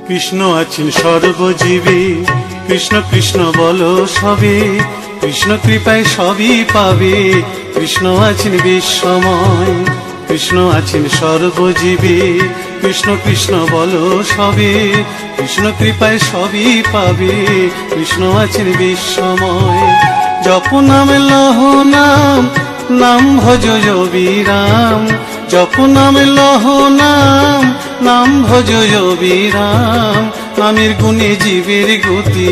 কৃষ্ণ আছেন সর্বজীবে, কৃষ্ণ কৃষ্ণ বলো সবে, কৃষ্ণ কৃপায় সবই পাবে। কৃষ্ণ আছেন বিশ্বময়, কৃষ্ণ আছেন সর্বজীবে, কৃষ্ণ কৃষ্ণ বলো সবে, কৃষ্ণ কৃপায় সবই পাবে। কৃষ্ণ আছেন বিশ্বময়। জপ নাম লহ নাম, নাম ভজ বিরাম। জপ নাম লহ নাম, নাম ভজ বিরাম। নামের গুণে জীবের গতি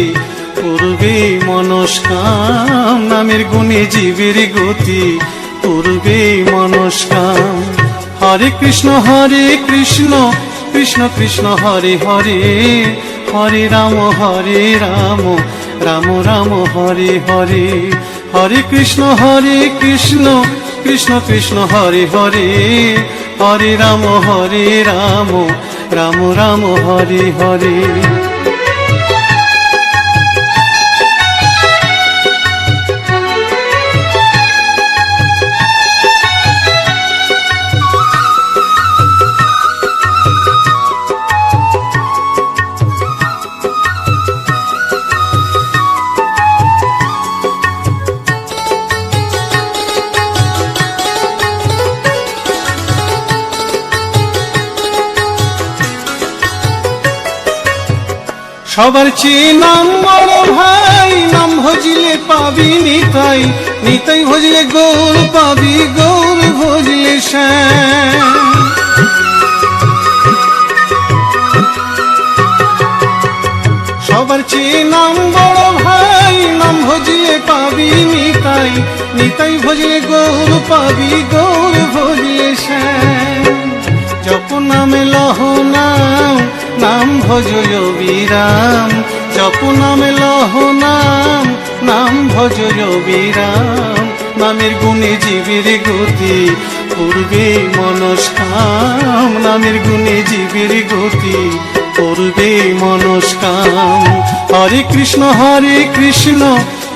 পূর্বে মনস্কাম। নামের গুণে জীবের গতি পূর্বে মনস্কাম। হরে কৃষ্ণ কৃষ্ণ কৃষ্ণ হরে হরে, হরে রাম রাম রাম হরে হরে। হরে কৃষ্ণ কৃষ্ণ কৃষ্ণ হরে হরে, হরে রাম রাম রাম হরে হরে। সবার চেয়ে নাম বড় ভাই, নাম ভজিলে পাবি নিতাই, নিতাই ভজলে গৌর পাবি, গৌর ভজলে শ্যাম। সবার চেয়ে নাম বড় ভাই, নাম ভজিলে পাবি নিতাই, নিতাই ভজলে গৌর পাবি, গৌর ভজলে শ্যাম। জপ নামে লহ নাম, নাম ভজ বিরাম। জপ নামে লহ নাম, নাম ভজ বিরাম। নামের গুণে জীবের গতি পূর্বে মনস্কাম। নামের গুণে জীবের গতি পূর্বে মনস্কাম। হরে কৃষ্ণ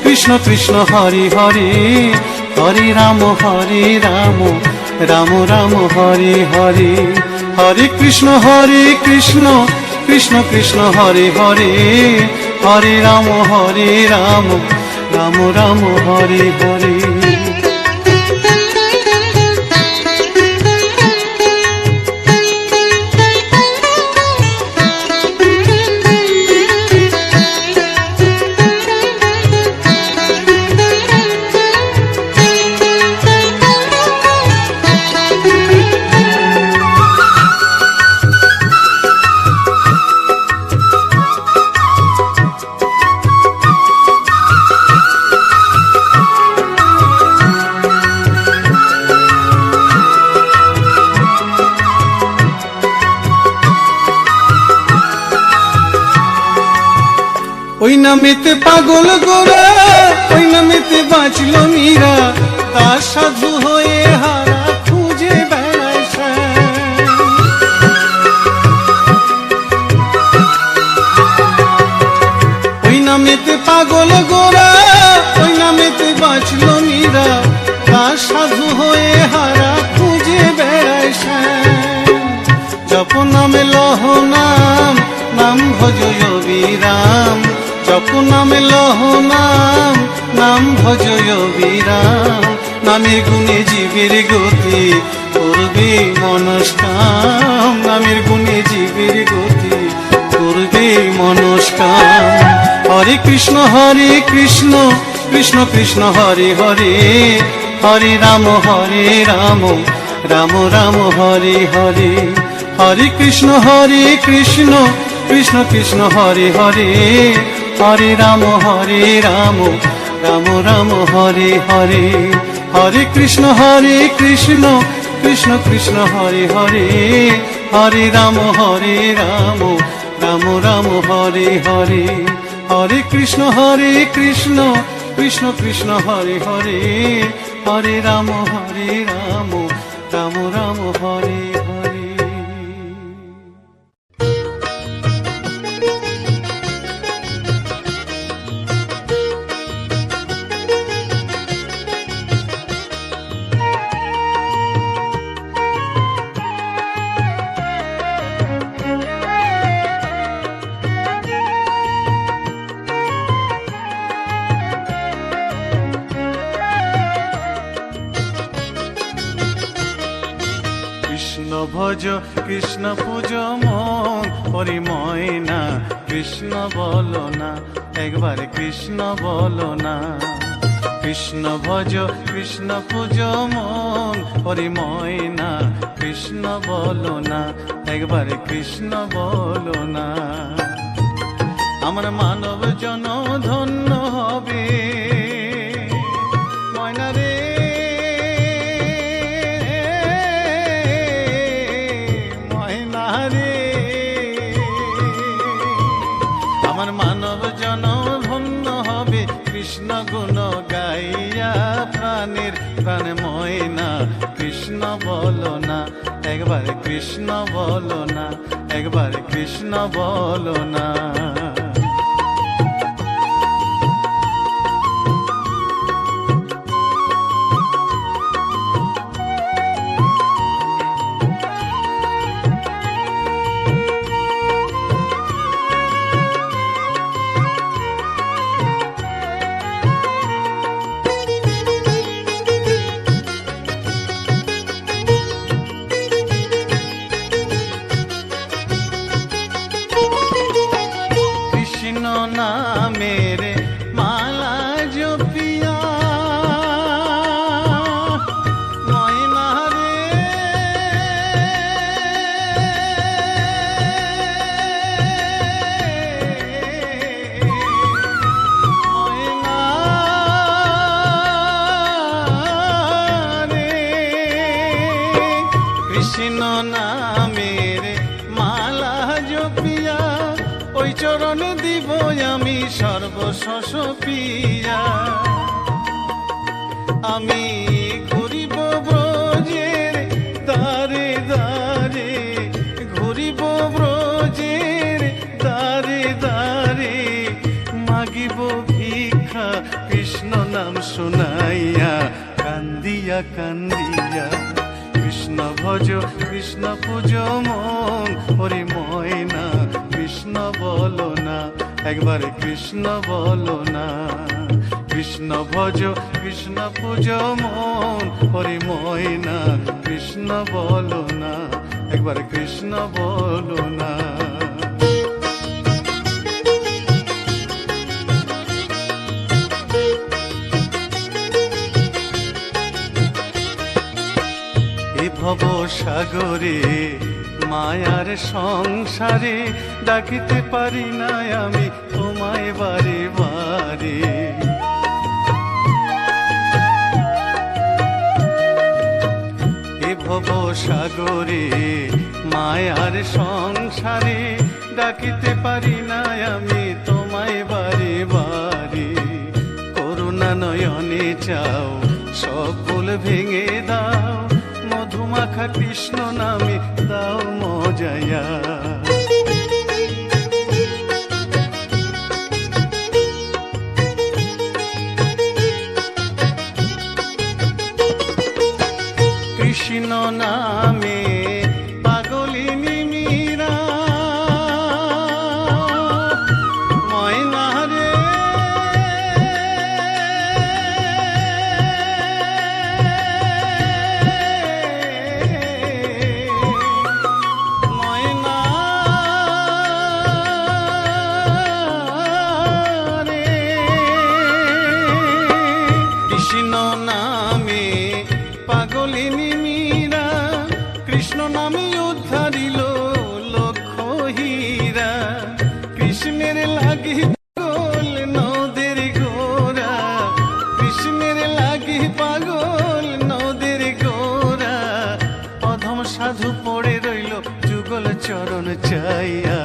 কৃষ্ণ কৃষ্ণ হরে হরে, হরে রাম রাম রাম হরে হরে। হরে কৃষ্ণ কৃষ্ণ কৃষ্ণ হরে হরে, হরে রাম রাম রাম হরে হরে। ওই নামেতে পাগল গোরা, ওই নামেতে বাঁচল মীরা, তার সাধু হয়ে হারা খুঁজে বেড়ায় শ্যাম। ওই নামেতে পাগল গোরা, ওই নামেতে বাঁচল মীরা, তার সাধু হয়ে হারা খুঁজে বেড়ায় শ্যাম। জপ নামে লহ নাম, নাম ভজ বিরাম। জপ নামে লহ নাম, নাম ভজ বিরাম। নামের গুণে জীবের গতি পূর্বে মনস্কাম। নামের গুণে জীবের গতি পূর্বে মনস্কাম। হরে কৃষ্ণ কৃষ্ণ কৃষ্ণ হরে হরে, হরে রাম রাম রাম হরে হরে। হরে কৃষ্ণ কৃষ্ণ কৃষ্ণ হরে হরে, হরে রাম রাম রাম হরে হরে। হরে কৃষ্ণ কৃষ্ণ কৃষ্ণ হরে হরে, হরে রাম রাম রাম হরে হরে। হরে কৃষ্ণ কৃষ্ণ কৃষ্ণ হরে হরে, হরে রাম রাম রাম হরে হরে। ভজ কৃষ্ণ পূজ মন হরি ময়না কৃষ্ণ বলো না, একবার কৃষ্ণ বলো না। কৃষ্ণ ভজ কৃষ্ণ পূজ মন হরি ময়না কৃষ্ণ বলো না, একবার কৃষ্ণ বলো না। আমার মানব জন ধন্য হবে ময়না রে, ময়না রে। আমার মানব জন ধন্য হবে কৃষ্ণ গুণ গাইয়া প্রাণের প্রাণ ময়না কৃষ্ণ বলো না, একবার কৃষ্ণ বলো না, একবার কৃষ্ণ বলো না। কৃষ্ণ নামের মালা জপিয়া ময়না রে, ময়না রে। কৃষ্ণ নামের মালা জপিয়া ওই চরণ দিব আমি সর্বশস পিয়া। আমি ঘুরিব ব্রজের দ্বারে দ্বারে, ঘুরিব ব্রজের দ্বারে দ্বারে, মাগিব ভিক্ষা কৃষ্ণ নাম শুনাইয়া কান্দিয়া কান্দিয়া। কৃষ্ণ ভজ কৃষ্ণ পূজ মন হরি ময়না কৃষ্ণ বলো না, একবার কৃষ্ণ বলো না। কৃষ্ণ ভজ কৃষ্ণ পূজ মন হরি ময়না কৃষ্ণ বলো না, একবার কৃষ্ণ বলো না। এ ভব সাগরে মায়ার সংসারে ডাকিতে পারি না আমি তোমায় বারে বারে। এ ভব সাগরে মায়ার সংসারে ডাকিতে পারি না আমি তোমায় বারে বারে। করুণা নয়নে চাও সব ভুল ভেঙে দাও, মধুমাখা কৃষ্ণ নামে দাও মজায়া। কৃষ্ণ নামে পাগলিনী মীরা ময়না রে, ময়না রে। কৃষ্ণ নামে পাগলিনী মীরা কৃষ্ণ নামে উদ্ধারিল লক্ষ হীরা। কৃষ্ণের লাগি পাগল নদের গোরা, কৃষ্ণের লাগি পাগল নদের গোরা। অধম সাধু পড়ে রইল যুগল চরণ চাইয়া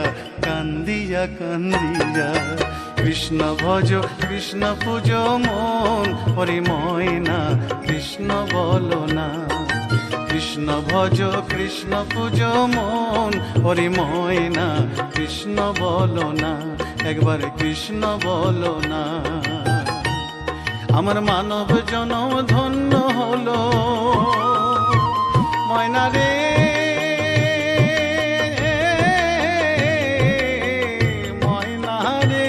কান্দিয়া কান্দিয়া। কৃষ্ণ ভজ কৃষ্ণ পূজ মন হরি ময়না কৃষ্ণ বলো না। কৃষ্ণ ভজ কৃষ্ণ পূজ মন হরি ময়না কৃষ্ণ বলো না, একবার কৃষ্ণ বলো না। আমার মানব জনম ধন্য হলো ময়না রে, ময়না রে।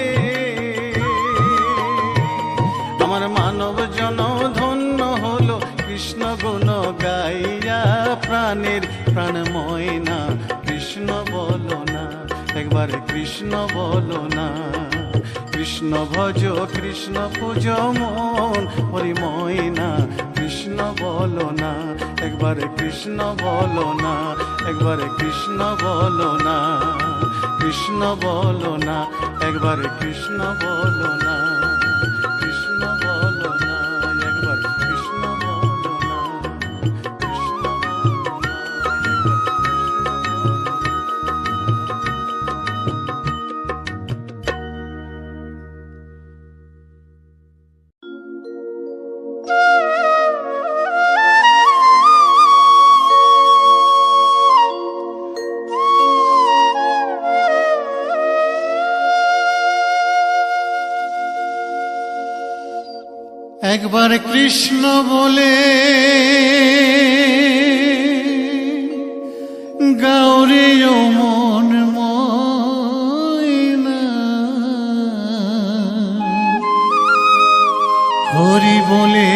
আমার মানব জনম ধন্য হলো কৃষ্ণ গুণ গাইয়া প্রাণের প্রাণময় একবার কৃষ্ণ বলো না। কৃষ্ণ ভজ কৃষ্ণ পূজ মন হরিময় না, কৃষ্ণ বলো না। একবার কৃষ্ণ বলো না, একবার কৃষ্ণ বলো না, কৃষ্ণ বলো না, একবার কৃষ্ণ বলো না, কৃষ্ণ বলো না, একবার কৃষ্ণ বলো না, কৃষ্ণ বলো না, একবার কৃষ্ণ বলে গাওরে ও মন ময়না, হরি বলে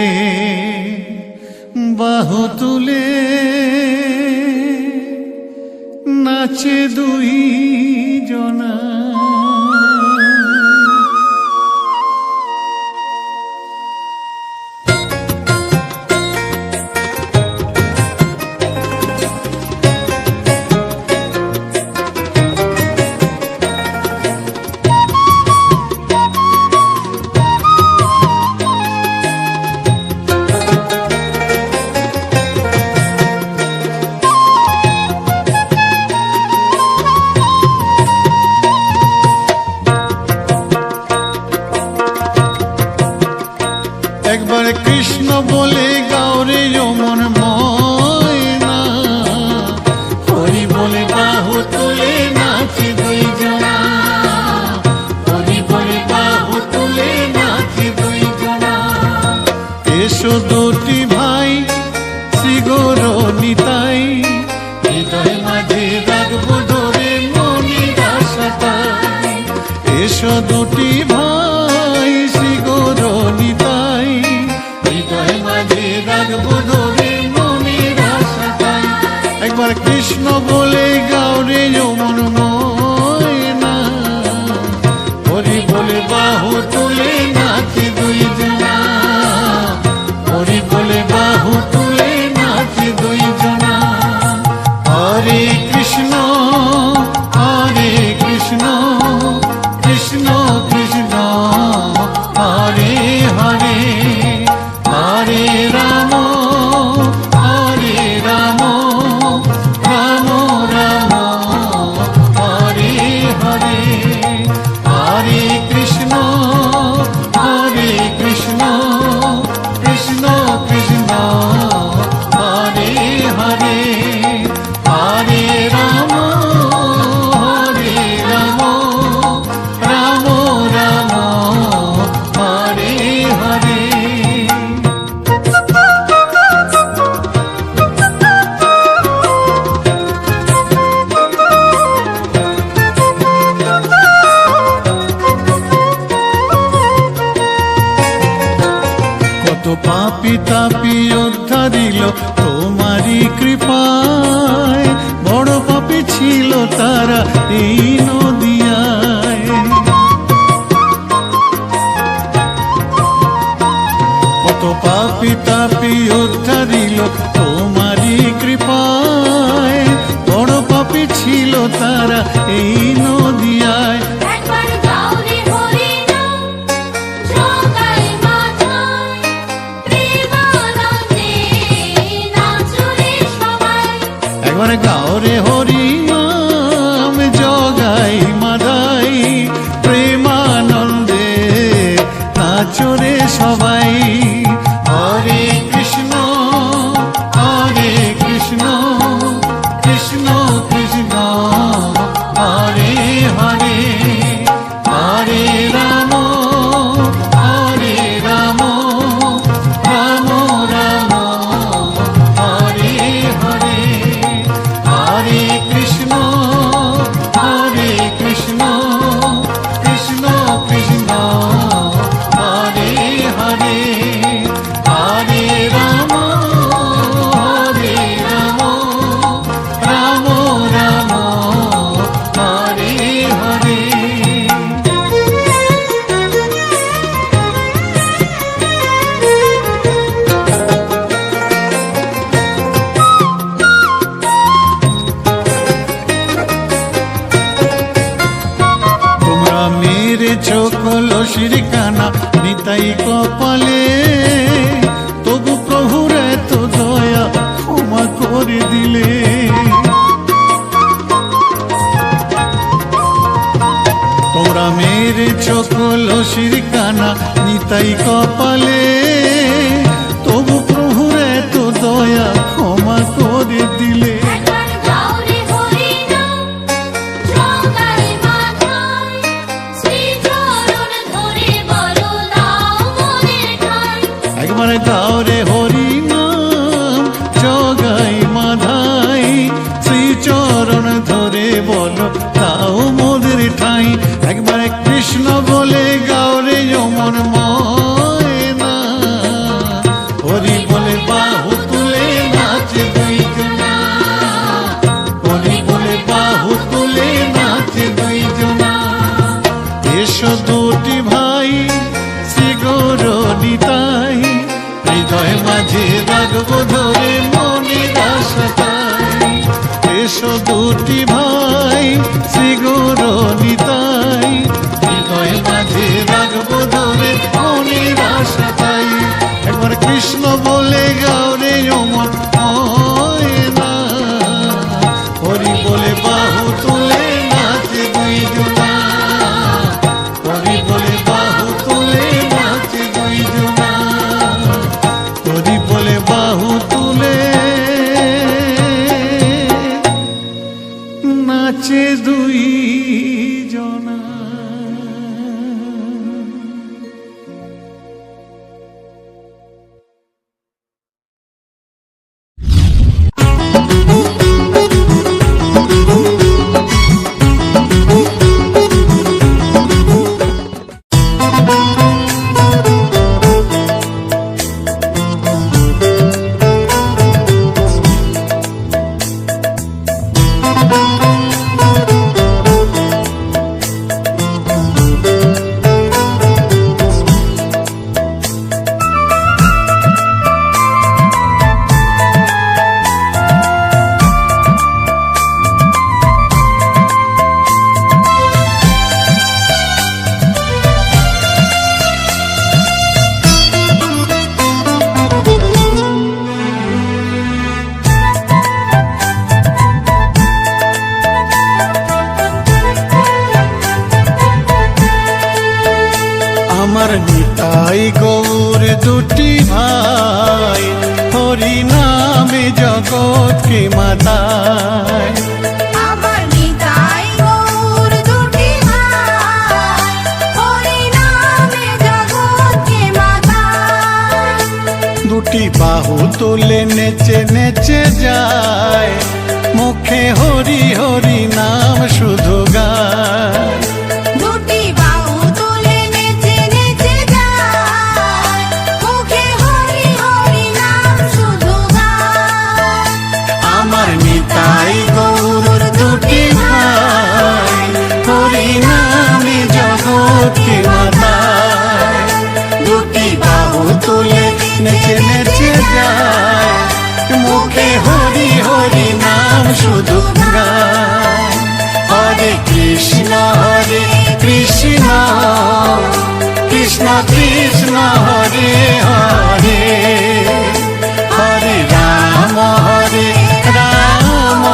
বাহু তুলে নাচে দুই জনা। একবার কৃষ্ণ বলে গাওরে ও মন ময়না, হরি বলে বাহু তুলে নাচে দুই জনা, হরি বলে বাহু তুলে নাচে দুই জনা। এসো দুটি ভাই শ্রী গৌর নিতাই, হৃদয় মাঝে রাখবো ধরে মনির আশাটাই। এসো দুটি ভাই শ্রী গৌর নিতাই, হৃদয় মাঝে রাখবো ধরে মনির আশাটাই। একবার কৃষ্ণ বলে গাওরে ও মন ময়না, হরি বলে বাহু তুলে নাচে দুই জনা, হরি বলে বাহু তুলে নাচে দুই জনা। হরে কৃষ্ণ হরে কৃষ্ণ, কৃষ্ণ কৃষ্ণ হরে হরে, হরে রাম হরে রাম, রাম রাম হরে হরে। হরে কৃষ্ণ হরে কৃষ্ণ, কৃষ্ণ কৃষ্ণ হরে হরে, হরে রাম হরে রাম, রাম রাম হরে হরে। কত পাপী তাপী উদ্ধারিল তোমারি কৃপায়, বড় পাপী ছিল তারা এই নদিয়ায়। কত পাপী তাপী উদ্ধারিল তোমারি কৃপায়, বড় পাপী ছিল তারা এই নদিয়ায়। একবার গাওরে হরি নাম, জগাই মাথায়, প্রেমানন্দে নাচরে সবাই। একবার গাওরে হরি নাম জগাই মাদাই, প্রেমানন্দে নাচরে সবাই। হরে কৃষ্ণ কৃষ্ণ, কৃষ্ণ কৃষ্ণ হরে মেরেছ কলসির কানা নিতাই কপালে, তবু প্রভুর এত দয়া ক্ষমা করে দিলে। তোমরা মেরেছ কলসির কানা নিতাই কপালে, তবু প্রভুর এত দয়া ক্ষমা করে দিলে। একবার গাও রে হরি নাম, জগাই মাথায়, শ্রীচরণ ধরে বলো দাও মনের ঠাঁই। একবার গাও রে হরি নাম, জগাই মাধাই, শ্রীচরণ ধরে বলো তাও মোদের ঠাই। একবার কৃষ্ণ বলে গাও রে যমন ময়না, হরি বলে বাহু তুলে নাচে দুইজনা, হরি বলে বাহু তুলে নাচে দুইজনা। এসো দুটি ভাই শ্রী গৌর নিতাই, হৃদয় মাঝে রাখবো ধরে মনের আশাটাই। এসো দুটি ভাই শ্রী গৌর নিতাই, হৃদয় মাঝে রাখবো ধরে মনের আশাটাই। একবার কৃষ্ণ বলে গাও রে অমর ময়না, হরি বলে বাহু তুলে নাচে দুইজনা, হরি বলে বাহু তুলে নাচে দুইজনা, হরি বলে বাহু তুলে নাচে দুইজনা। আমার নিতাই গৌর দুটি ভাই, হরি নামে জগৎকে মাতায়। আমার নিতাই গৌর দুটি ভাই, হরি নামে জগৎকে মাতায়। দুটি বাহু তুলে নেচে নেচে যায়, মুখে হরি হরি নাম শুধু গায়। দুটি বাহু তুলে নেচে নেচে যায়, মুখে হরি হরি নাম শুধু গায়। আমার নিতাই গৌর দুটি ভাই, হরি নামে জগৎকে মাতায়। দুটি বাহু তুলে নেচে নেচে যায়, মুখে হরি হরি নাম শুধু গায়। হরে কৃষ্ণ কৃষ্ণ, কৃষ্ণ কৃষ্ণ হরে হরে, হরে রাম রাম,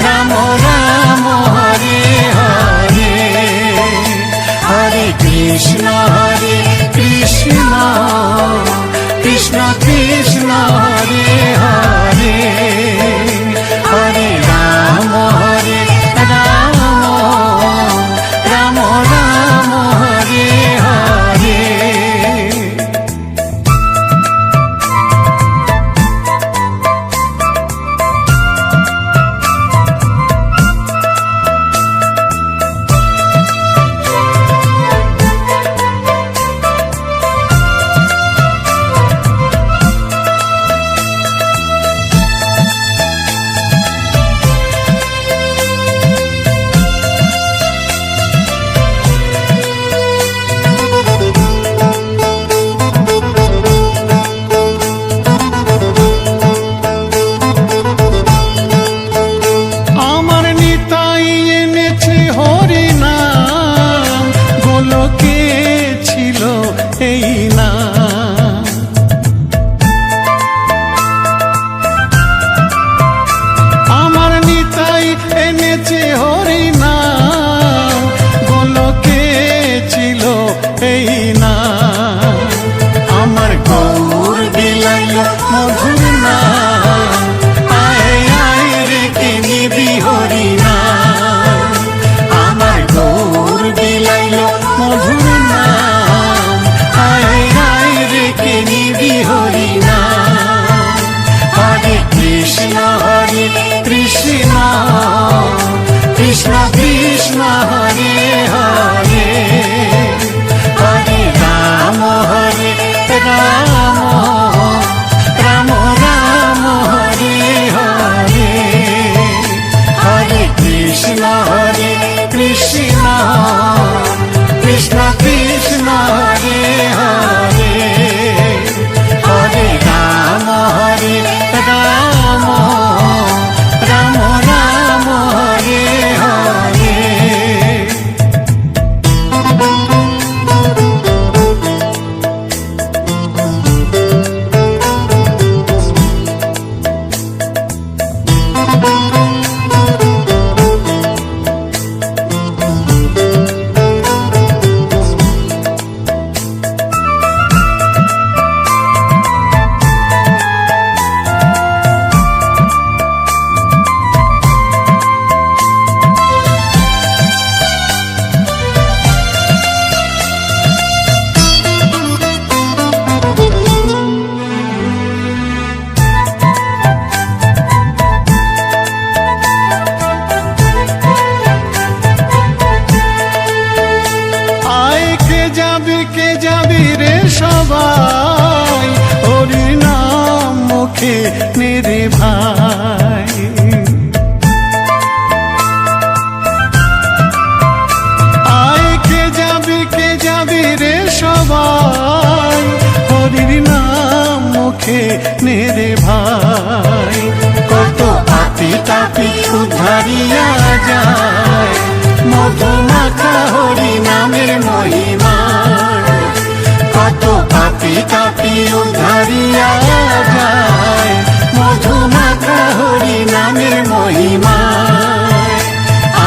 রাম রাম হরে হরে। হরে কৃষ্ণ কৃষ্ণ, কৃষ্ণ কৃষ্ণ হরে হরে, হরে রাম রাম, রাম রাম হরে হরে। গোলকে ছিল এই না। আমার নিতাই এনেছে হরি নাম, গোলকে ছিল এই না। আমার গৌর বিলাইল মধুর নাম, আয় আয় রেখে নিবি হরি নাম। আমার গৌর বিলাইল মধুর নাম, আয় আয় রেখে নিবি হরি নাম। হরে কৃষ্ণ কৃষ্ণ কৃষ্ণ কৃষ্ণ হরে হরে, হরে রাম রাম রাম রাম হরে হরে। হরে কৃষ্ণ কৃষ্ণ কৃষ্ণ কৃষ্ণ হরে হরে, হরে রাম রাম রাম রাম হরে হরে। কে যাবি রে সবাই, হরি নাম মুখে নেরে ভাই। আয় কে যাবি রে সবাই, হরির নাম মুখে নেরে ভাই। কত পাপি তাপি উদ্ধারিয়া যায়, মধু মাখা হরি নামের মহিমা। কত পাপি তাপি উদ্ধারিয়া যায়, মধু মাখা হরি নামের মহিমা।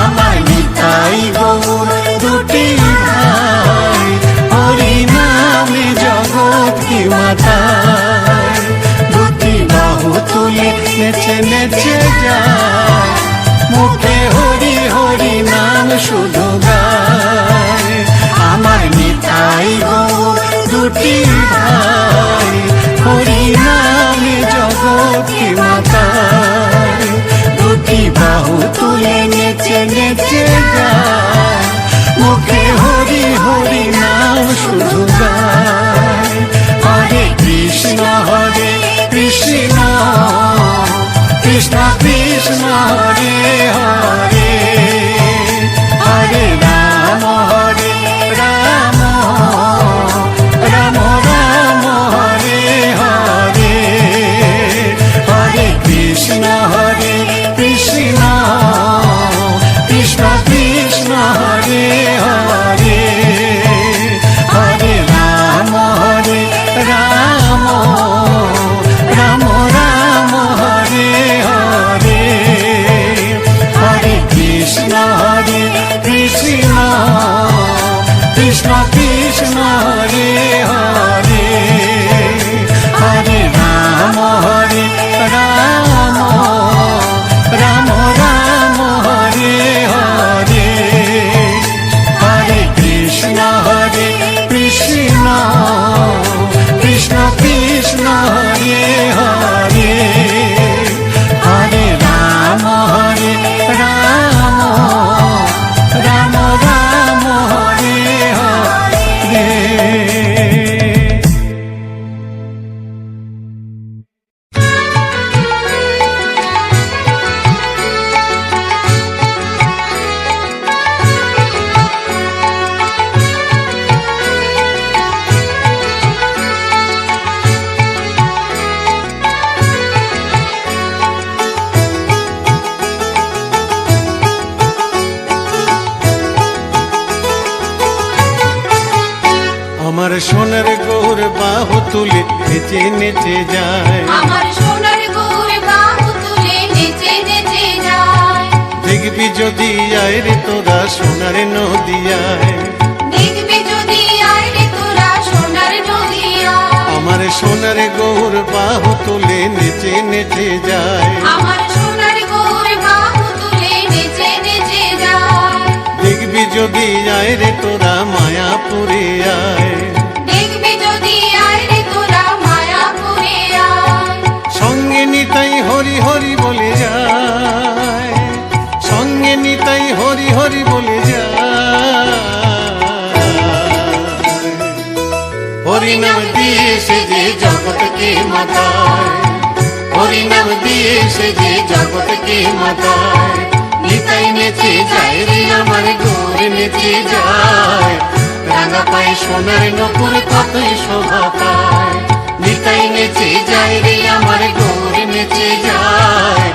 আমার নিতাই গৌর দুটি ভাই, হরি নামে জগৎ কি মাতায়। দুটি বাহু তুলে নেচে নেচে যায়, মুখে হরি হরি নাম শুধু গায়। আমার নিতাই গৌর দুটি ভাই, হরি নামে জগৎ কি মাতায়। দুটি বাহু তুলে নেচে নেচে যায়, মুখে হরি হরি নাম শুধু গায়। হরে কৃষ্ণ কৃষ্ণ কৃষ্ণ কৃষ্ণ হরে হরে, হরে রাম রাম রাম রাম হরে হরে। হরে কৃষ্ণ কৃষ্ণ কৃষ্ণ কৃষ্ণ হরে হরে, হরে রাম রাম রাম রাম হরে হরে। হরে আমার সোনার গৌর বাহু তুলে নেচে নেচে যায়, আমার সোনার গৌর বাহু তুলে নেচে নেচে যায়। দেখবি যদি আয় রে তোরা সোনার নদিয়ায়, দেখবি যদি আয় রে তোরা সোনার নদিয়ায়। আমার সোনার গৌর বাহু তুলে নেচে নেচে যায়, আমার সোনার গৌর বাহু তুলে নেচে নেচে যায়। দেখবি যদি আয় রে তোরা মায়াপুরে আয়, দেখবি যদি আয় রে তোরা মায়াপুরে আয়। সঙ্গে নিতাই হরি হরি বলে যায়, সঙ্গে নিতাই হরি হরি বলে যায়। হরি নাম দিয়ে সে যে জগৎকে মাতায়, হরি নাম দিয়ে সে যে জগৎকে মাতায়। নিতাই নেচে যায় রে আমার গৌর নেচে যায়, রাঙা পায়ে সোনার নপুর কতই শোভা পায়। নিতাই নেচে যায় রে আমার গৌর নেচে যায়,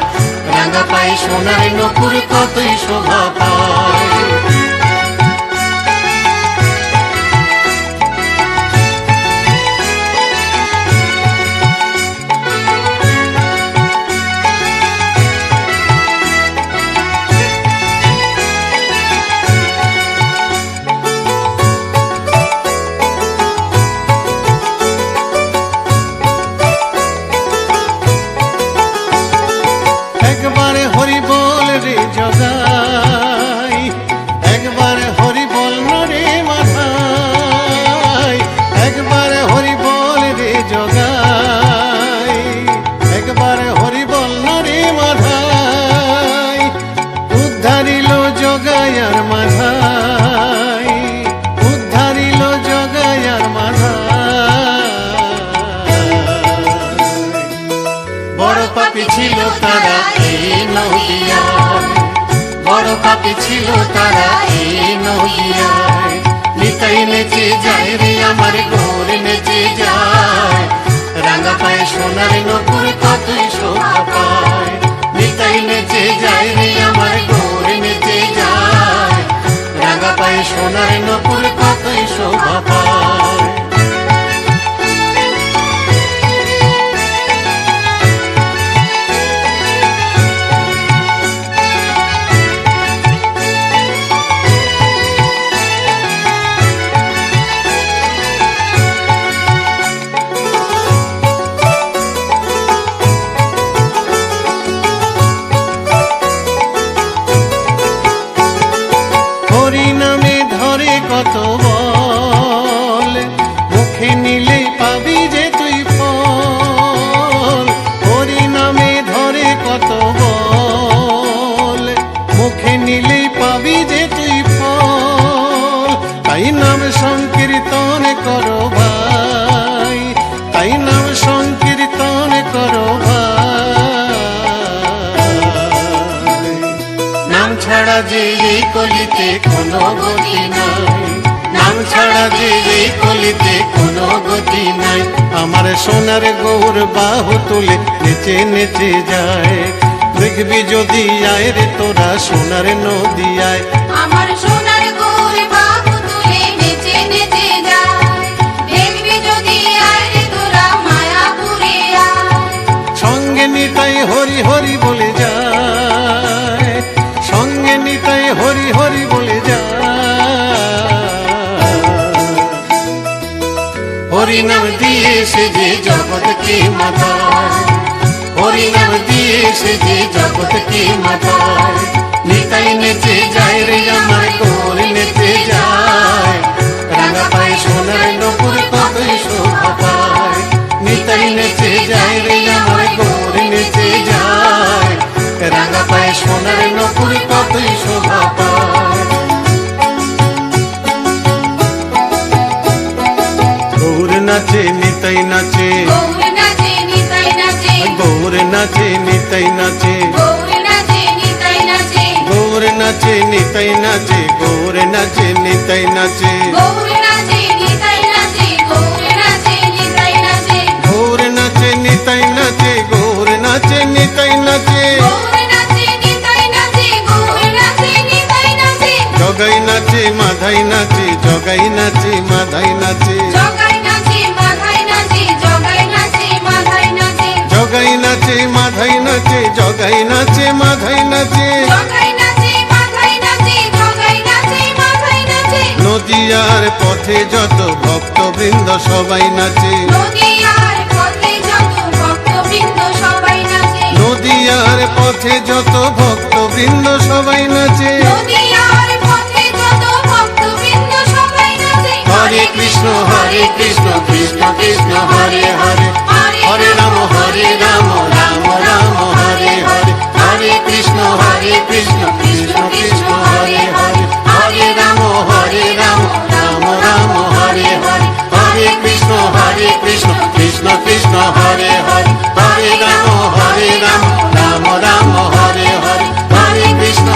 রাঙা পায়ে সোনার নপুর কতই শোভা পায়। একবারে হরি বল রে জগাই, একবারে হরি বল রে মাথায়, একবারে হরি বল রে জগাই, একবারে হরি বল রে মাথায়। উদ্ধারিল জগায়ার মাথায়, উদ্ধারিল জগায়ার মাথায়। বড় পাপী ছিল তারা এই নদিয়ায়, বড় পাপী ছিল তারা এই নদিয়ায়। নিতাই নেচে যায় রে আমার গৌর নেচে যায়, রাঙা পায়ে সোনার নপুর কতই শোভা পায়। নিতাই নেচে যায় রে আমার গৌর নেচে যায়, রাঙা পায়ে সোনার নপুর কতই শোভা পায়। হরি নামে ধরে কত বল, মুখে নিলে পাবি যে তুই ফল। হরি নামে ধরে কত বল, মুখে নিলে পাবি যে তুই ফল। তাই নাম সংকীর্তন করো ভাই, তাই নাম সংকীর্তন করো ভাই। নাম ছাড়া যে এই কলিতে কোনো গতি নাই, নাম ছাড়া যে এই কলিতে কোনো গতি নাই। আমার সোনার গৌর বাহু তুলে নেচে নেচে যায়, দেখবি যদি আয় রে তোরা সোনার নদিয়ায়। আমার সোনার গৌর বাহু তুলে নেচে নেচে যায়, দেখবি যদি আয় রে তোরা মায়াপুরে আয়। সঙ্গে নিতাই হরি হরি বলে যায়, সঙ্গে নিতাই হরি হরি বলে যায়। হরি নাম দিয়ে সে যে জগৎকে মাতায়, হরি নাম দিয়ে সে যে জগৎকে মাতায়। নিতাই নেচে যায় রে আমার গৌর নেচে যায়, রাঙা পায়ে সোনার নপুর কতই শোভা পায়। নিতাই নেচে যায় রে আমার গৌর নেচে যায়, রাঙা পায়ে সোনার নপুর কতই শোভা পায়। গৌর নাচে নিতাই নাচে, গৌর নাচে নিতাই নাচে, গৌর নাচে নিতাই নাচে, গৌর নাচে নিতাই নাচে, গৌর নাচে নিতাই নাচে, গৌর নাচে নিতাই নাচে, গৌর নাচে নিতাই নাচে, গৌর নাচে নিতাই নাচে, গৌর নাচে নিতাই নাচে, গৌর নাচে নিতাই নাচে, গৌর নাচে নিতাই নাচে, গৌর নাচে নিতাই নাচে। জগাই নাচে মাধাই নাচে জগাই নাচে মাধাই নাচে জগাই নাচে মাধাই নাচে জগাই নাচে মাধাই নাচে জগাই নাচে মাধাই নাচে জগাই নাচে মাধাই নাচে জগাই নাচে মাধাই নাচে জগাই নাচে মাধাই নাচে নদিয়ার পথে যত ভক্তবৃন্দ সবাই নাচে নদিয়ার পথে যত ভক্তবৃন্দ সবাই নাচে নদিয়ার পথে যত ভক্তবৃন্দ সবাই নাচে নদিয়ার পথে যত ভক্তবৃন্দ সবাই নাচে হরে কৃষ্ণ কৃষ্ণ কৃষ্ণ হরে হরে হরে রাম রাম রাম হরে হরে হরে কৃষ্ণ কৃষ্ণ কৃষ্ণ হরে হরে হরে রাম রাম রাম হরে হরে হরে কৃষ্ণ কৃষ্ণ কৃষ্ণ হরে হরে হরে রাম রাম রাম হরে হরে হরে কৃষ্ণ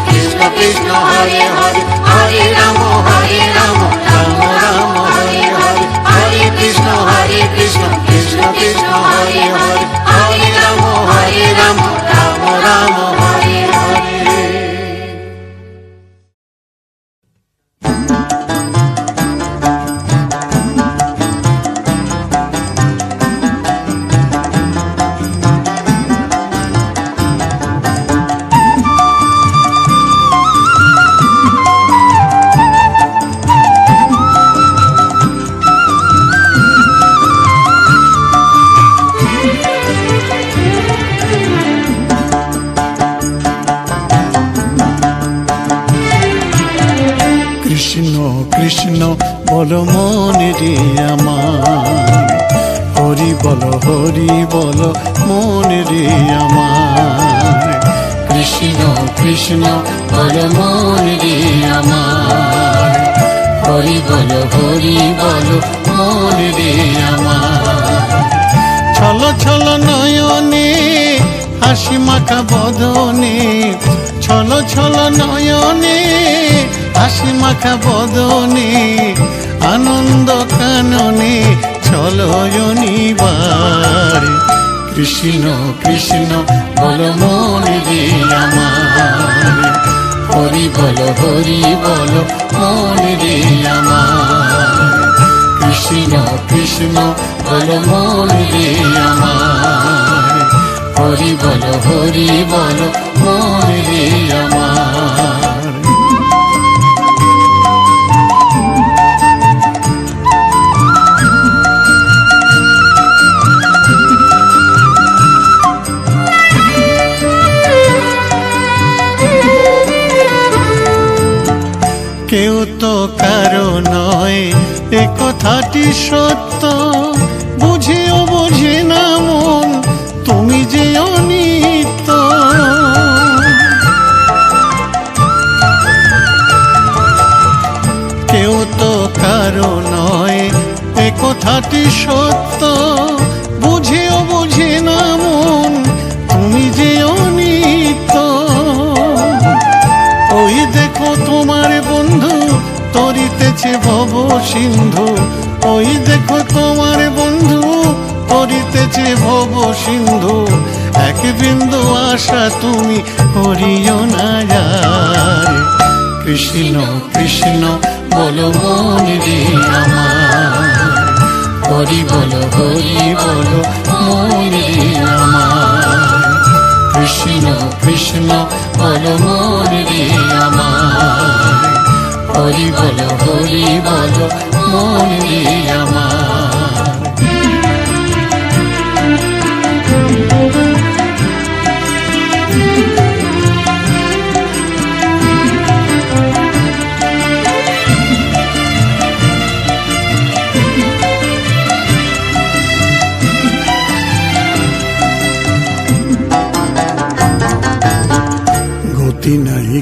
কৃষ্ণ কৃষ্ণ হরে হরে হরে রাম রাম রাম হরে হরে হরে কৃষ্ণ কৃষ্ণ কৃষ্ণ হরে হরে হরে রাম রাম রাম হরে হরে। কৃষ্ণ কৃষ্ণ বলো মনে রে আমার, হরি বলো মনে রে আমার। কৃষ্ণ কৃষ্ণ বলো মনে রে আমার, হরি বলো মনে রে আমার। ছলো ছলো নয়নে হাসি মাখা বদনে, ছলো ছলো নয়নে হাসি মাখা বদনে, আনন্দ কাননে চলো জনিবার। কৃষ্ণ কৃষ্ণ বলো মনে রে আমার, হরি বলো মনে রে আমার। কৃষ্ণ কৃষ্ণ বলো মনে রে আমার, হরি বলো মনে রে আমার। কেউ তো কারো নয় এ কথাটি সত্য, বুঝেও বোঝে না মন তুমি যে অনিত্য। কেউ তো কারো নয় এ কথাটি সত্য, বুঝেও বোঝে না মন তুমি যে অনিত্য। ওই দেখো তোমার বন্ধু তরিতেছে ভব সিন্ধু, ওই দেখো তোমার বন্ধু তরিতেছে ভব সিন্ধু। এক বিন্দু আশা তুমি করিও না যার। কৃষ্ণ কৃষ্ণ বলো মনে রে আমার, হরি বলো মনে রে আমার। কৃষ্ণ কৃষ্ণ বলো মনে রে আমার, হরি বলো মনে রে আমার।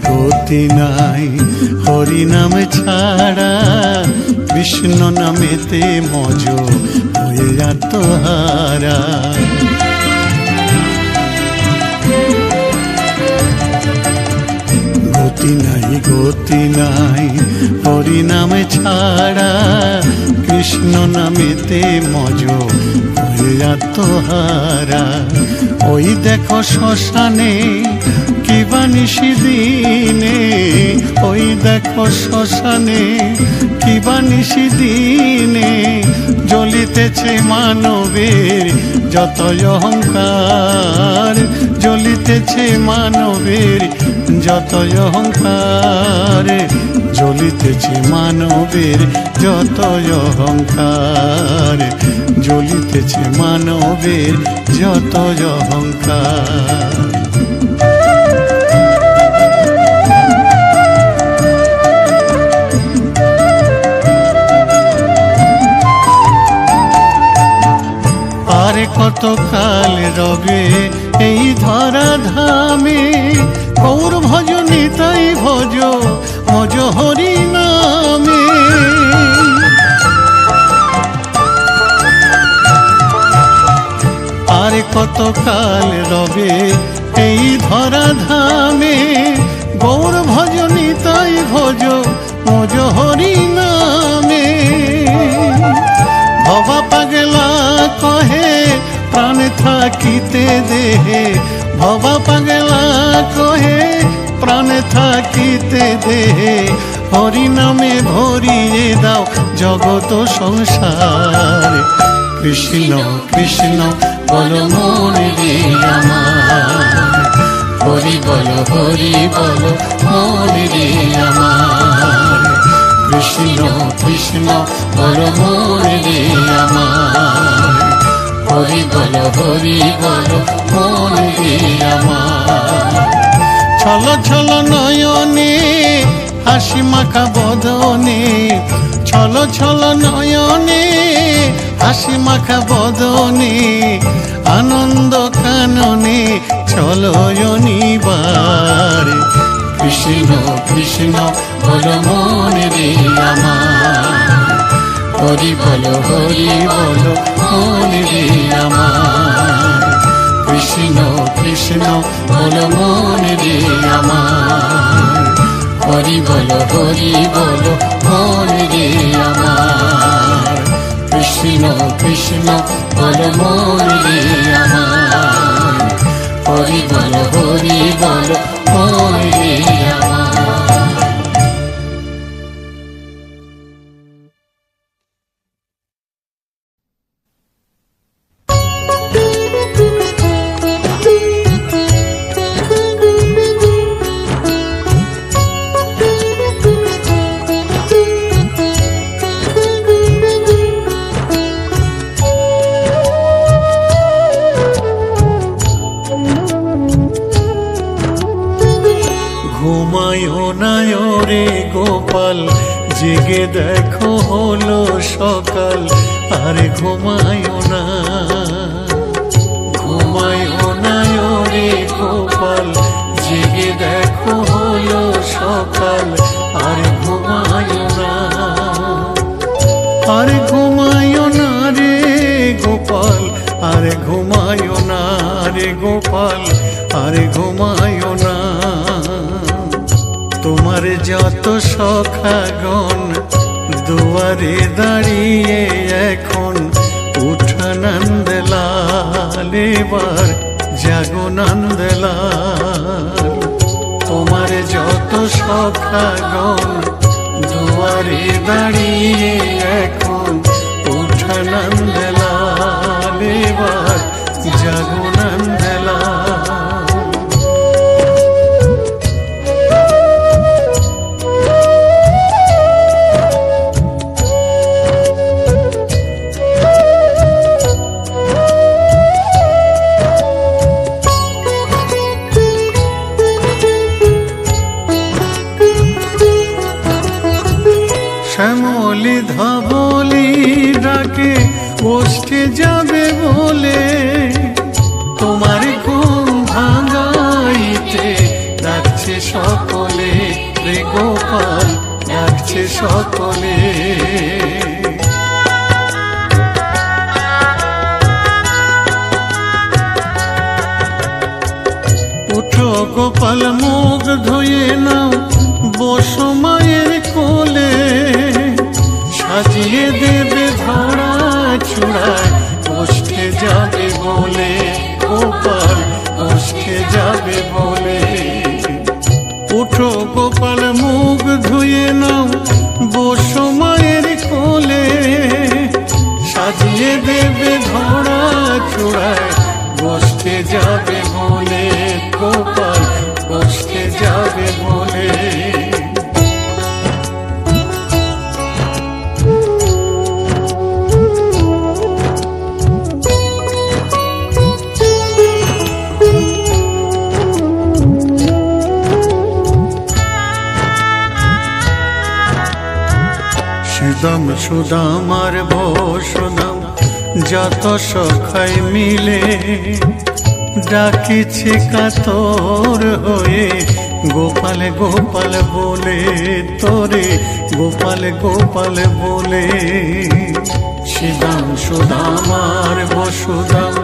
গতি নাই হরি নামে ছাড়া, বিষ্ণু নামেতে মজ হয়ে আত্মহারা। গতি নাই হরি নামে ছাড়া, কৃষ্ণ নামেতে মজ হয়ে আত্মহারা। ওই দেখো শ্মশানে কিবা নিশি দিনে, ওই দেখো শ্মশানে কিবা নিশি দিনে জ্বলিতেছে মানবের যতই অহংকার, জ্বলিতেছে মানবের যতই অহংকার, জ্বলিতেছে মানবের যতই অহংকার, জ্বলিতেছে মানবের যতই অহংকার। আর কত কাল রবে এই ধরা ধামে, গৌর ভজ নিতাই ভজ ভজ হরি নামে। আর কত কাল রবে এই ধরা ধামে, গৌর ভজ নিতাই ভজ ভজ হরি নামে। ভবা পাগলা কহে প্রাণ থাকিতে দেহে, ভবা পাগলা কহে প্রাণ থাকিতে দেহে, হরি নামে ভরিয়ে দাও জগত সংসার। কৃষ্ণ কৃষ্ণ বল মনে রে আমার, হরি বল মনে রে আমার। কৃষ্ণ কৃষ্ণ বল মনে রে আমার, হরি বল মনে রে আমার। ছল ছল নয়নে হাসি মাখা বদনে, ছল ছল নয়নে হাসি মাখা বদনে, আনন্দ কাননে চলয়নিবার। কৃষ্ণ কৃষ্ণ বল মনে রে আমার, হরি বল মনে রে আমার। কৃষ্ণ কৃষ্ণ বল মনে রে আমার, হরি বল মনে রে আমার। কৃষ্ণ কৃষ্ণ বল মনে রে আমার, হরি বল মনে রে আমার। গোপাল জেগে দেখো হলো সকাল, আরে ঘুমায়ো না রে গোপাল, জেগে দেখো হলো সকাল, আরে ঘুমায়ো না, আরে ঘুমায়ো না রে গোপাল, আরে ঘুমায়ো না রে গোপাল, আরে ঘুমায়ো না। তোমার যত সখাগণ দুয়ারে দাঁড়িয়ে এখন উঠা নন্দলাল, এবার জাগো নন্দলাল। তোমার যত সখাগণ দুয়ারে দাঁড়িয়ে এখন উঠা নন্দলাল, এবার জাগো নন্দলাল। শ্যামলি ধবলি ডাকে বসতে যাবে বলে, তোমার ঘুম ভাঙাইতে ডাকছে সকলে রে গোপাল, ডাকছে সকলে। উঠো গোপাল মুখ ধুয়ে নাও, বসো মায়ের কোলে, সাজিয়ে দেবে ধরা চূড়ায় বসতে যাবে বলে, গোপাল বসতে যাবে বলে। ওঠো গোপাল মুখ ধুয়ে নাও, বসো মায়ের কোলে, সাজিয়ে দেবে ধরা চূড়ায়, বসতে যাবে বলে গোপাল, বসতে যাবে বলে। সুদাম সুদাম আর বসুদাম যত সখাই মিলে, ডাকিছে কাতর হয়ে গোপাল গোপাল বলে, তোরে গোপাল গোপাল বলে। সুদাম সুদাম আর বসুদাম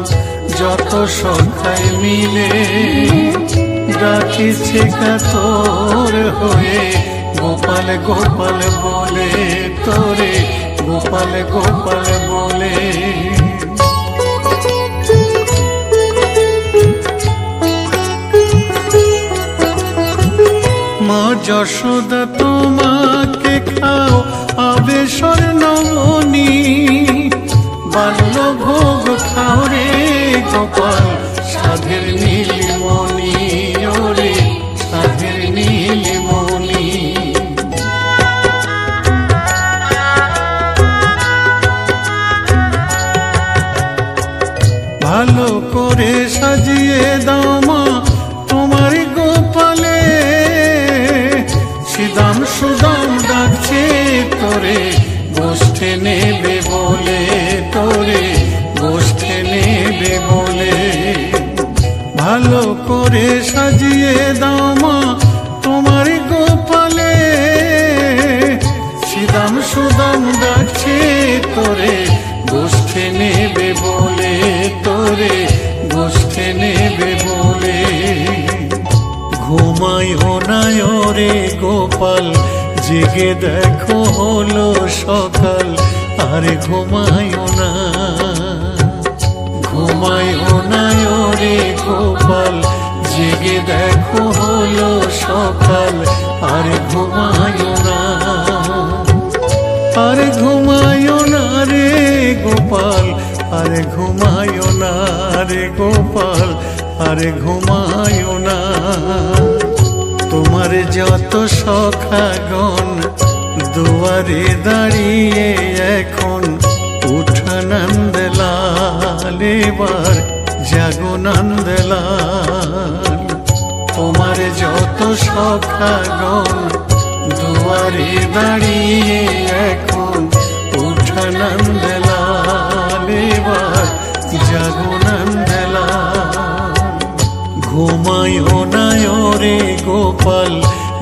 যত সখাই মিলে, ডাকিছে কাতর হয়ে গোপাল গোপাল বলে, তোরে গোপাল গোপাল বলে। মা যশোদা তোমাকে খাও আবে স্বর্ণমণি, বাল্য ভোগ খাও রে গোপাল সাধের নীলমণি, ওরে সাধের নীলমণি। ভালো করে সাজিয়ে দাও মা তোমার গোপালে, সুদাম সুদাম ডাকছে তোরে বসতে নেবে বলে, তোরে বসতে নেবে বলে। ভালো করে সাজিয়ে দাও মা তোমার গোপালে, সুদাম সুদাম ডাকছে তোরে বসতে নেবে বলে, তোরে বসতে নেবে বলে। ঘুমাইও না রে গোপাল জেগে দেখো হলো সকাল, আরে ঘুমাইও না, ঘুমাইও না রে গোপাল জেগে দেখো হলো সকাল, আরে ঘুমাইও না, আরে ঘুমাইও না রে গোপাল, আরে ঘুমাইও না রে গোপাল, আরে ঘুমাইও না। তোমার যত সখাগণ দুয়ারে দাঁড়িয়ে এখন, উঠা নন্দলাল এবার জাগো নন্দলাল। তোমার যত সখাগণ দুয়ারে দাঁড়িয়ে এখন, উঠা নন্দলাল এবার জাগো নন্দলাল। ঘুমাইও না রে গোপাল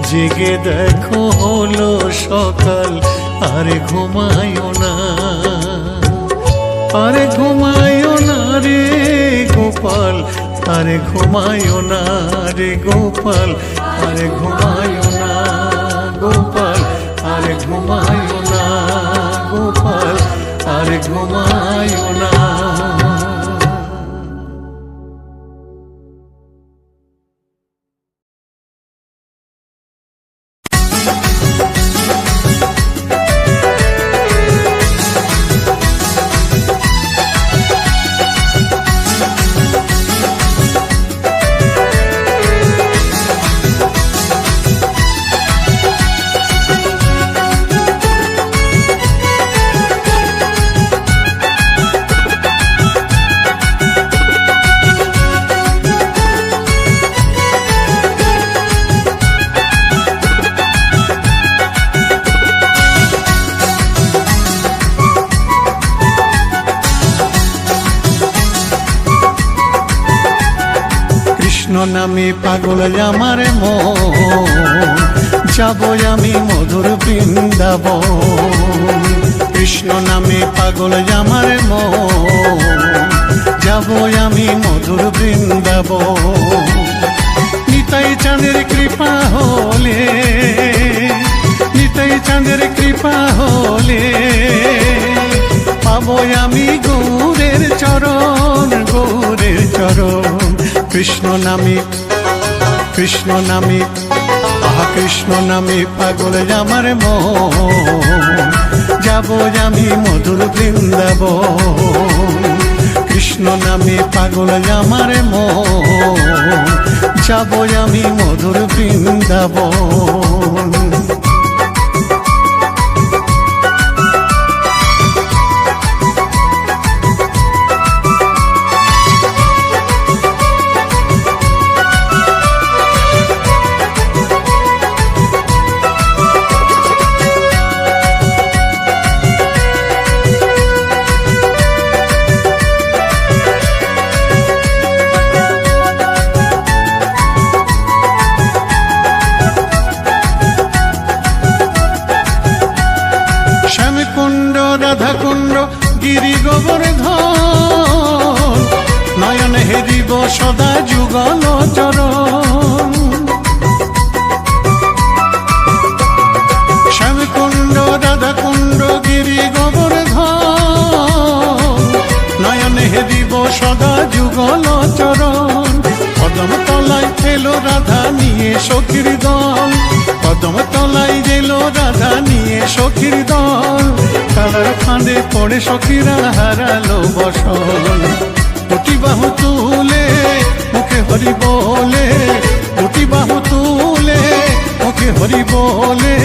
জেগে দেখো হলো সকাল, আরে ঘুমাইও না, আরে ঘুমাইও না রে গোপাল, আরে ঘুমাইও না রে গোপাল, আরে ঘুমাইও না গোপাল, আরে ঘুমাইও না গোপাল, আরে ঘুমাইও না। নামে পাগল আমার মন, যাব আমি মধুর বৃন্দাবন। কৃষ্ণ নামে পাগল আমার মন, যাব আমি মধুর বৃন্দাবন। নিতাই চাঁদের কৃপা হলে, নিতাই চাঁদের কৃপা হলে, পাবো আমি গৌরের চরণ, গৌরের চরণ। কৃষ্ণ নামে, কৃষ্ণ নামে, আহা কৃষ্ণ নামে পাগল আমার মন, যাব আমি মধুর বৃন্দাবন। কৃষ্ণ নামে পাগল আমার মন, যাব আমি মধুর বৃন্দাবন। শ্যামকুণ্ড রাধাকুণ্ড গিরি গোবর্ধন, নয়ন হেরিব সদা যুগল চরণ। শ্যামকুণ্ড রাধাকুণ্ড গিরি গোবর্ধন, নয়ন হেরিব সদা যুগল চরণ। কদম তলায় এলো রাধা নিয়ে সখীর দল, কদম তলায় এলো রাধা নিয়ে সখীর দল। তালার ফাঁদে পড়ে সখীরা হারালো বসন। দুটি বাহু তুলে মুখে হরি বলে, দুটি বাহু তুলে মুখে হরি বলে,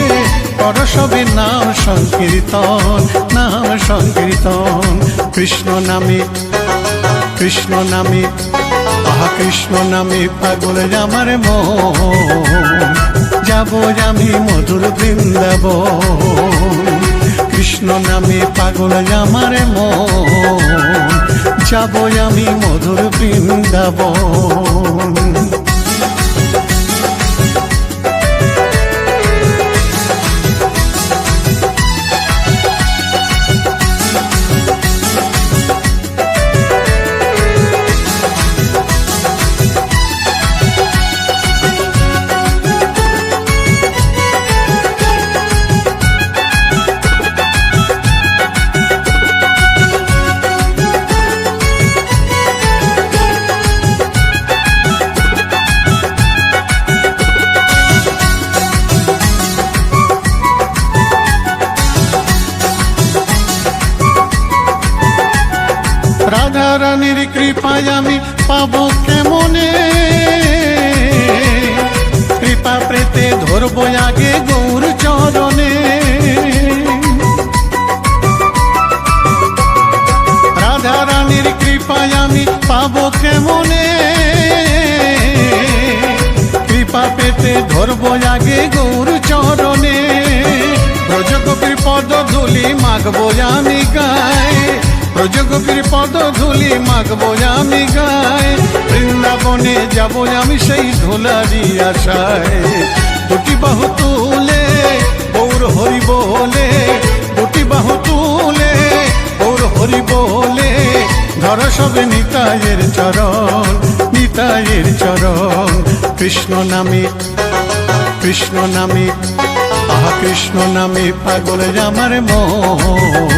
কর সবে নাম সংকীর্তন, নাম সংকীর্তন। কৃষ্ণ নামে, কৃষ্ণ নামে, আহা কৃষ্ণ নামে পাগল আমার মন, যাব আমি মধুর বৃন্দাবন। কৃষ্ণ নামে পাগল আমার মন, যাব আমি মধুর বৃন্দাবন। রাধা রানীর কৃপায় আমি পাবো কেমনে, কৃপা পেতে ধরবো আগে গৌর চরণে। রাধা রানীর কৃপায় আমি পাবো কেমনে, কৃপা পেতে ধরবো আগে গৌর চরণে। ব্রজগোপীর পদ ধুলি মাগবো আমি গায়ে, ব্রজগোপীর পদ ধুলি মাগবো আমি গায়ে। বৃন্দাবনে যাব আমি সেই ধুলারি আশায়। দুটি বাহু তুলে গৌর হরি বলে, দুটি বাহু তুলে গৌর হরি বলে, ধর সবে নিতাইয়ের চরণ, নিতাইয়ের চরণ। কৃষ্ণ নামে, কৃষ্ণ নামে, আহা কৃষ্ণ নামে পাগল আমার মন,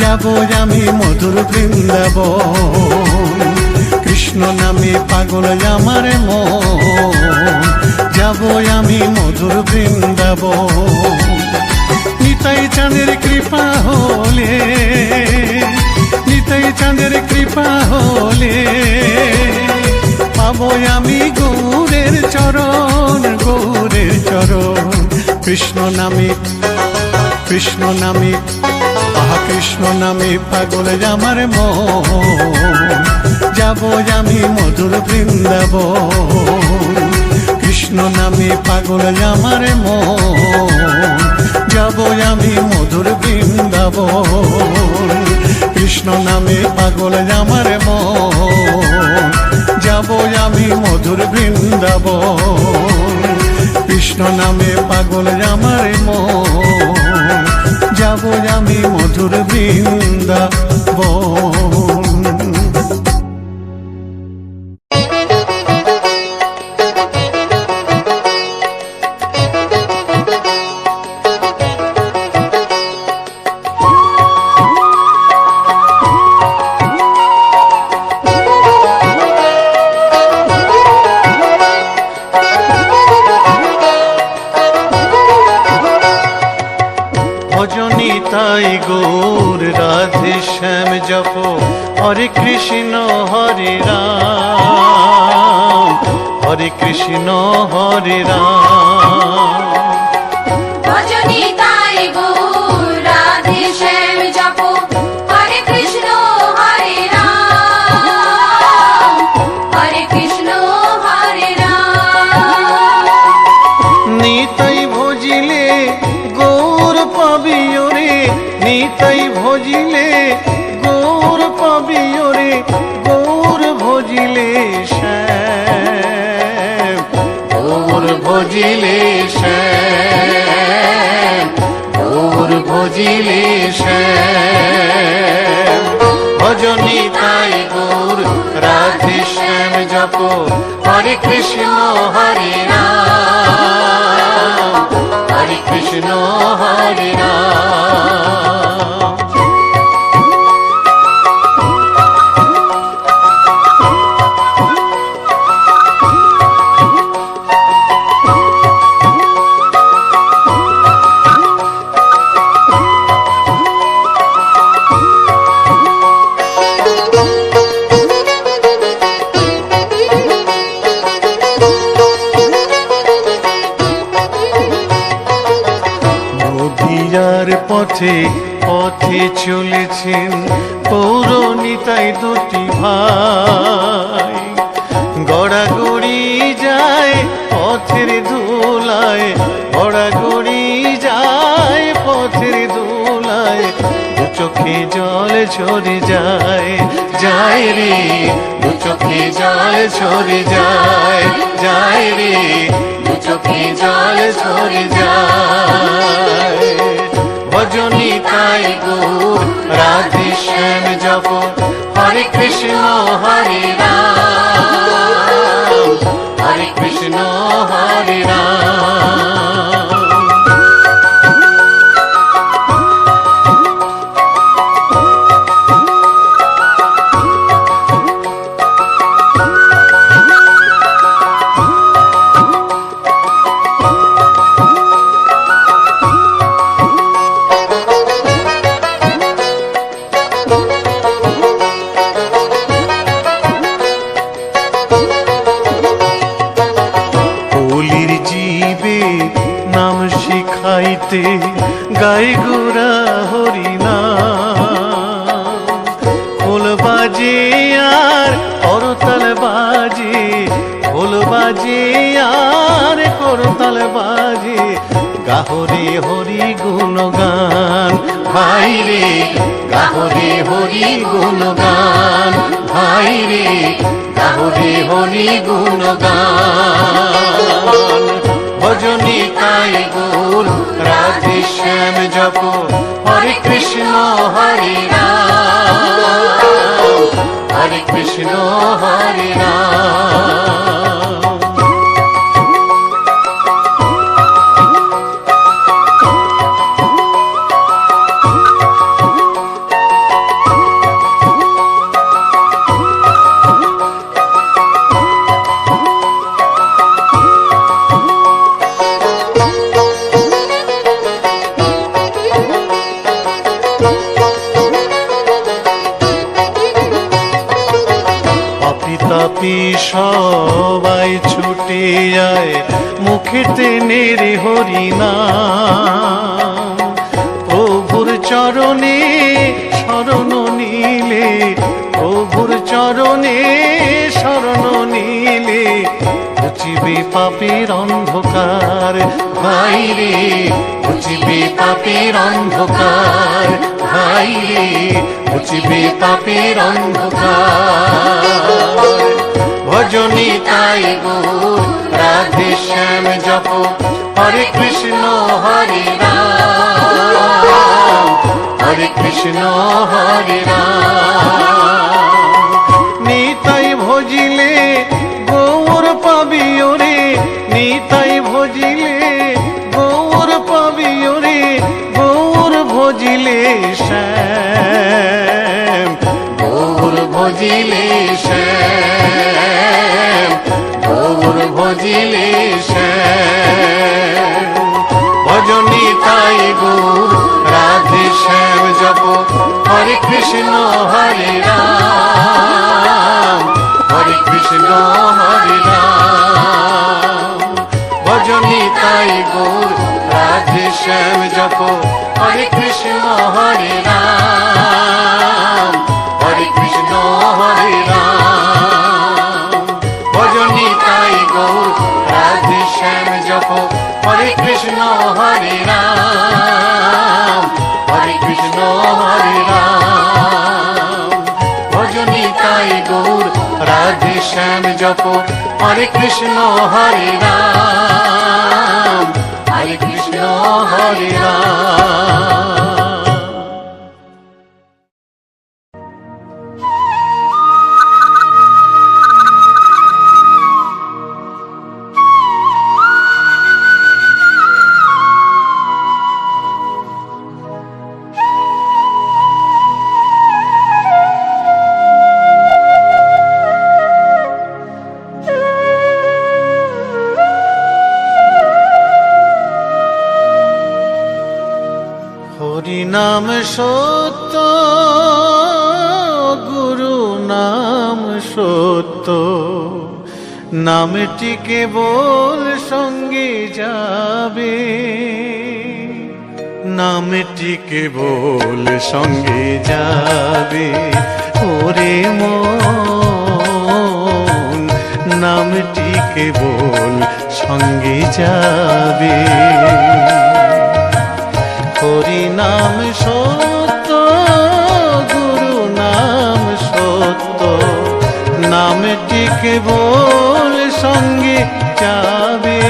যাব আমি মধুর বৃন্দাবন। কৃষ্ণ নামে পাগল আমার মন, যাব আমি মধুর বৃন্দাবন। নিতাই চাঁদের কৃপা হলে, নিতাই চাঁদের কৃপা হলে, পাবো আমি গৌরের চরণ, গৌরের চরণ। কৃষ্ণ নামে, কৃষ্ণ নামে, আহা কৃষ্ণ নামে পাগল আমার মন, যাব আমি মধুর বৃন্দাবন। কৃষ্ণ নামে পাগল আমার মন, যাব আমি মধুর বৃন্দাবন। কৃষ্ণ নামে পাগল আমার মন, যাব আমি মধুর বৃন্দাবন। কৃষ্ণ নামে পাগল আমার মন, যাব আমি মধুর বৃন্দাবন। নিতাই গৌর রাধে শ্যাম জপ হরে কৃষ্ণ হরে রাম হরে কৃষ্ণ হরে রাম। ভজনি তাই গৌর রাধে শ্যাম জপ হরে কৃষ্ণ হরে রাম হরে কৃষ্ণ হরে রাম। নিতাই ভজিলে গৌর পাবিও রে নিতাই ভজিলে গৌর পাবিও রে গৌর ভজিলে শ্যাম গৌর ভজিলে শ্যাম গৌর ভজিলে শ্যাম। ভজনি তাই গৌর রাধে শ্যাম জপ হরে কৃষ্ণ হরে রাম হরে কৃষ্ণ হরে রাম। নদিয়ার পথে পথে চলেছেন পৌরনিতাই দুটি ভাই, গড়াগড়ি যায় পথের ধুলায় গড়াগড়ি যায় পথের ধুলায়, দু চোখে জল ঝরে যায় যায় রে দু চোখে জল ঝরে যায় যায় রে দু চোখে জল ঝরে যায়। ভজনি তাই গৌর রাধে শ্যাম জপ হরে কৃষ্ণ হরে রাম হরে কৃষ্ণ হরে রাম। নাম শিখাইতে গাই গোরা হরিনাম, খোল বাজে আর করতাল বাজে খোল বাজে আর করতাল বাজে, গাহরে হরি গুণগান ভাই রে গাহরে হরি গুণগান ভাই রে গাহরে হরি গুণগান। ভজনি তাই গৌর রাধে শ্যাম জপ হরে কৃষ্ণ হরে রাম হরে কৃষ্ণ হরে রাম। তাপি সবাই ছুটে যায় মুখেতে নেড়ে হরিনাম, প্রভুর চরণে শরণ নিলে প্রভুর চরণে শরণ নিলে ঘুচিবে পাপের অন্ধকার ভাই রে ঘুচিবে পাপের অন্ধকার ভাই রে ঘুচিবে পাপের অন্ধকার। ভজনি তাই গৌর রাধে শ্যাম জপ হরে কৃষ্ণ হরে রাম হরে কৃষ্ণ হরে রাম। নিতাই ভজিলে গৌর পাবিও রে নিতাই ভজিলে গৌর পাবিও রে গৌর ভজিলে শ্যাম গৌর ভজিলে শ্যাম গৌর ভজিলে শ্যাম। ভজনি তাই গৌর রাধে কৃষ্ণ হরে রাম, হরে কৃষ্ণ হরে রাম। ভজনি তাই গৌর রাধে শ্যাম জপ, হরে কৃষ্ণ হরে রাম, হরে কৃষ্ণ হরে রাম। ভজনি তাই গৌর রাধে শ্যাম জপ, হরে কৃষ্ণ হরে রাম, হরে কৃষ্ণ হরে রাম। ভজনি তাই গৌর রাধে শ্যাম জপ, হরে কৃষ্ণ হরে রাম, হরে কৃষ্ণ হরে রাম। হরি নাম সত্য, গুরু নাম সত্য, নামটি কেবল সঙ্গে যাবে, নামটি কেবল সঙ্গে যাবে। ওরে মন, নামটি কেবল সঙ্গে যাবে। হরি নাম সত্য, গুরু নাম সত্য, নামটি কেবল সঙ্গে যাবে।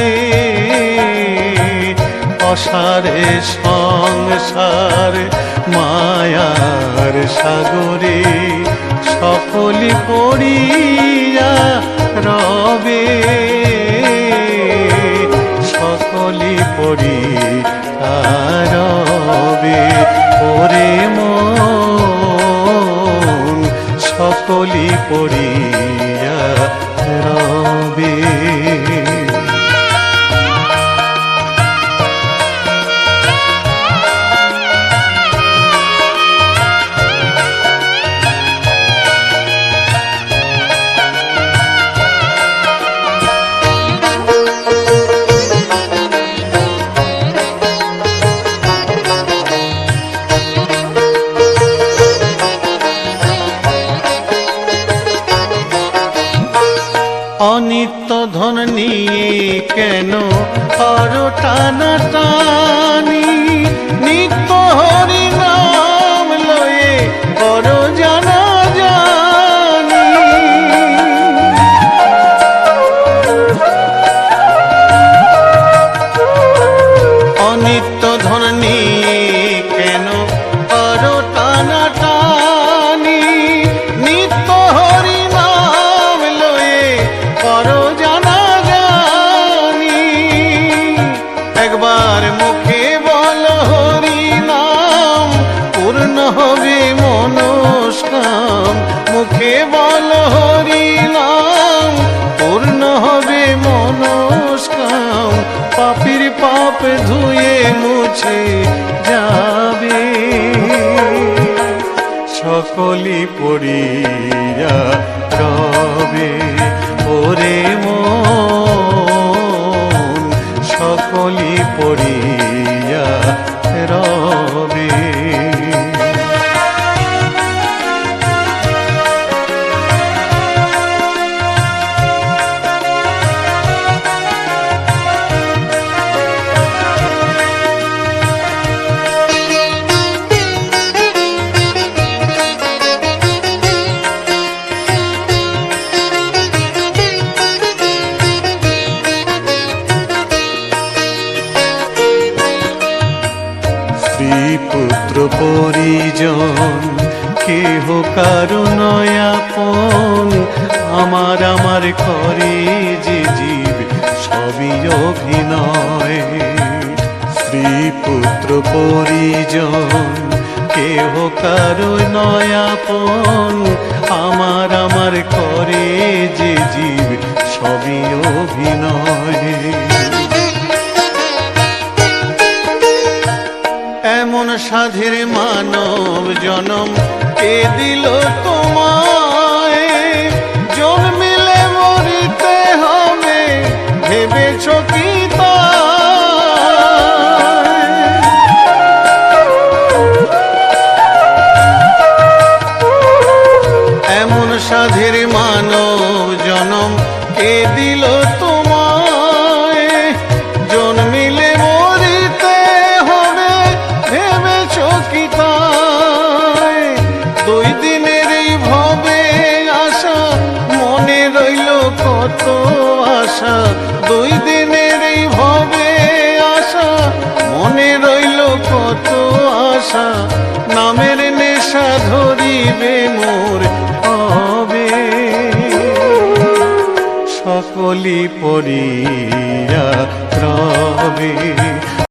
অসারে সংসার মায়ার সাগরে সকলি পড়িয়া রবে, সকলি পড়িয়া রবে। ওরে মন, সকলি পড়িয়া রবে। অনিত্য ধন নিয়ে কেন করো টানাটানি, নিত্য হরি নাম লয়ে করো জানা জানি। অনিত্য ধন নিয়ে কেন করো টানাটানি, নিত্য হরি নাম লয়ে করো জানা জানি। একবার মুখে বল হরি নাম, পূর্ণ হবে মনস্কাম। মুখে বল হরি নাম, পূর্ণ হবে মনস্কাম। পাপীর পাপ ধুয়ে মুছে যাবে, সকলি পড়িয়া রবে। ওরে মন, সকলি পড়িয়া রবে। পুত্র পরিজন কেহ কারো নয়াপন, আমার আমার করে যে জীব সবই অভিনয়। স্ত্রী পুত্র পরিজন কেহ কারো নয়াপন, আমার আমার করে যে জীব সবই অভিনয়। এমন সাধের মানব জনম কে দিল তোমায়, জন্মিলে মরিতে হবে ভেবেছ কি তাই? এমন সাধের মানব জনম কে দিল তোমায়, জন্মিলে মরিতে হবে ভেবেছ কি তাই? 2 দিনের এই ভবে আশা মনে রইল কত আশা, 2 দিনের এই ভবে আশা মনে রইল কত আশা, নামের নেশা ধরিবে মোর হবে, সকলি পড়িয়া রবে।